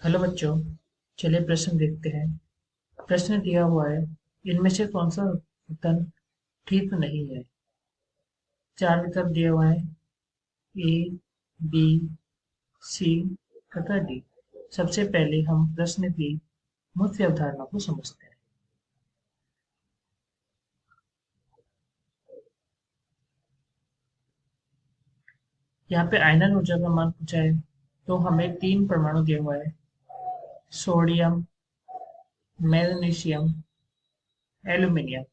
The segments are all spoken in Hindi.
हेलो बच्चों, चलिए प्रश्न देखते हैं। प्रश्न दिया हुआ है, इनमें से कौन सा कथन ठीक नहीं है। चार विकल्प दिए हुए हैं, ए, बी, सी तथा डी। सबसे पहले हम प्रश्न की मुख्य अवधारणा को समझते हैं। यहाँ पे आयनन ऊर्जा का मान पूछा है, तो हमें तीन परमाणु दिया हुआ है, सोडियम, मैग्नीशियम, एल्यूमिनियम।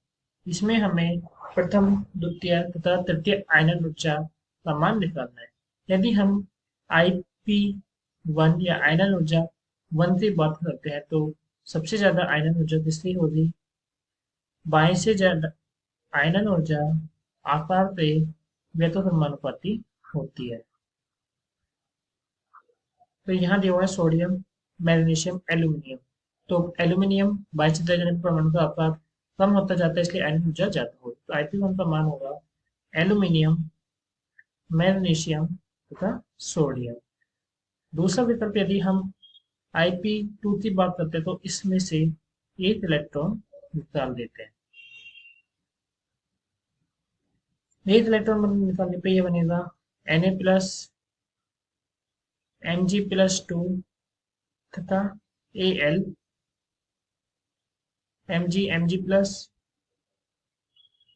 इसमें हमें प्रथम, द्वितीय तथा तृतीय आयनन ऊर्जा का मान निकालना है। यदि हम IP1 या आयनन ऊर्जा 1 की बात करते हैं, तो सबसे ज्यादा आयनन ऊर्जा किसकी होगी? बाएं से ज्यादा आयनन ऊर्जा आकार पे व्यतो समानुपाती होती है। तो यहाँ दिया हुआ है सोडियम, मैग्नीशियम, एल्यूमिनियम। तो एल्यूमिनियम बाईं से ज्यादा परमाणु का आकार कम होता जाता है, इसलिए आयनन ऊर्जा ज्यादा होगी। तो IP1 का मान होगा एल्यूमिनियम, मैग्नीशियम तथा सोडियम। दूसरा विकल्प, यदि हम IP2 की बात करते हैं, तो इसमें से एक इलेक्ट्रॉन निकाल देते हैं। एक इलेक्ट्रॉन निकालने पे ये बनेगा Na+ Mg+2 तथा Al Mg+,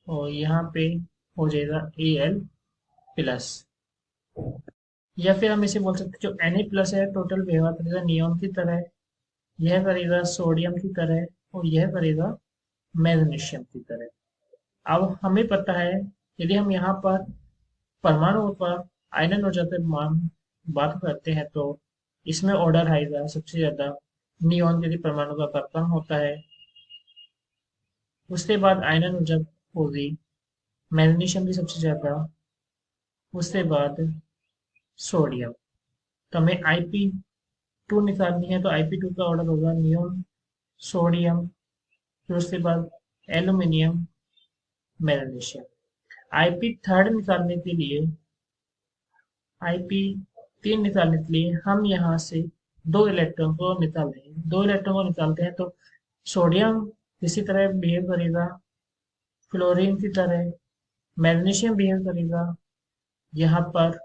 और यहाँ पे हो जाएगा Al+। या फिर हम इसे बोल सकते हैं, जो Na+ है टोटल व्यवहार करेगा नियॉन की तरह, यह करेगा सोडियम की तरह, और यह करेगा मैग्नीशियम की तरह। अब हमें पता है, यदि हम यहाँ पर परमाणु पर आयनन ऊर्जा के मान बात करते हैं, तो इसमें ऑर्डर आएगा सबसे ज्यादा नियॉन, यदि परमाणु का आकार कम होता है। उसके बाद आयनन ऊर्जा होगी मैग्नीशियम की सबसे ज्यादा, उसके बाद सोडियम। तो हमें IP2 निकालनी है, तो IP2 का ऑर्डर होगा नियॉन, सोडियम, फिर उसके बाद एल्यूमिनियम, मैग्नीशियम। IP3 निकालने के लिए, IP3 निकालने के लिए हम यहाँ से दो इलेक्ट्रॉन को निकाल देंगे। दो इलेक्ट्रॉन को निकालते हैं तो सोडियम इसी तरह बिहेव करेगा, फ्लोरीन की तरह। मैग्नीशियम बिहेव करेगा यहाँ पर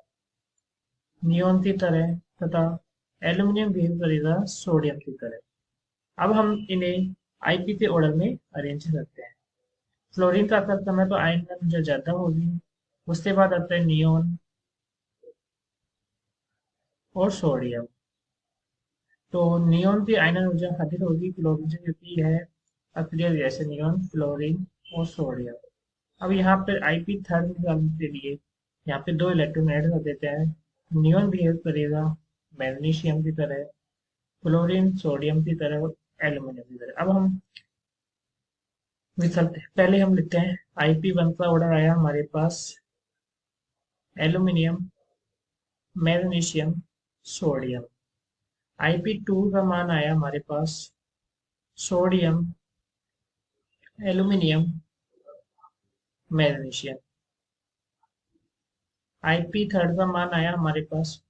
नियॉन की तरह, तथा एल्यूमिनियम बिहेव करेगा सोडियम की तरह। अब हम इन्हें IP के ऑर्डर में अरेंज करते हैं। फ्लोरीन का आकार कम है, तो आयन जो ज्यादा होगी। उसके बाद आता है नियॉन और सोडियम। तो नियॉन की आयनन ऊर्जा अधिक होगी क्लोरीन से, क्योंकि यह अक्रिय गैस है, नियॉन, फ्लोरीन और सोडियम। अब यहाँ पर IP3 निकालने के लिए यहाँ पे दो इलेक्ट्रॉन ऐड कर देते हैं। नियॉन बिहेव करेगा मैग्नीशियम की तरह, फ्लोरीन सोडियम की तरह, और एल्यूमिनियम की तरह। अब हम विकल्प पहले हम लिखते हैं। IP1 का ऑर्डर आया हमारे पास एल्यूमिनियम, मैग्नीशियम, सोडियम। IP2 का मान आया हमारे पास सोडियम, एल्यूमिनियम, मैग्नीशियम। IP3 का मान आया हमारे पास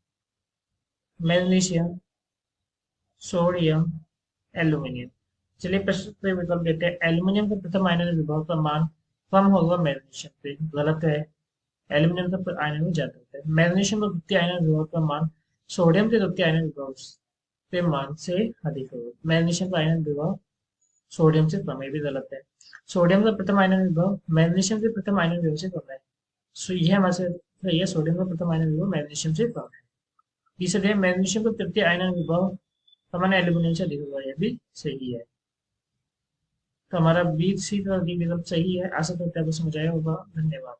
मैग्नीशियम, सोडियम, एल्यूमिनियम। चलिए प्रश्न पे विकल्प देते हैं। एल्यूमिनियम का प्रथम आयनन विभव का मान कम होगा मैग्नीशियम से, गलत है। एल्यूमिनियम का आयनन में ज्यादा होता है। मैग्नीशियम का द्वितीय आयनन विभव का मान सोडियम के द्वितीय आयनन विभव के मान से अधिक होगा। मैग्नीशियम का आयनन विभव सोडियम से कम है, भी गलत है। सोडियम का प्रथम आयनन विभव मैग्नीशियम के प्रथम आयनन विभव से कम है। सो यह हमारे से सही है, सोडियम का प्रथम आयनन विभव मैग्नीशियम से कम है। तीसरे, मैग्नीशियम का तृतीय आयनन विभव सामान्य एल्यूमिनियम से अधिक होगा, यह भी सही है। तो हमारा B, C का विकल्प सही है। आशा करते हैं आपको समझ आया होगा। धन्यवाद।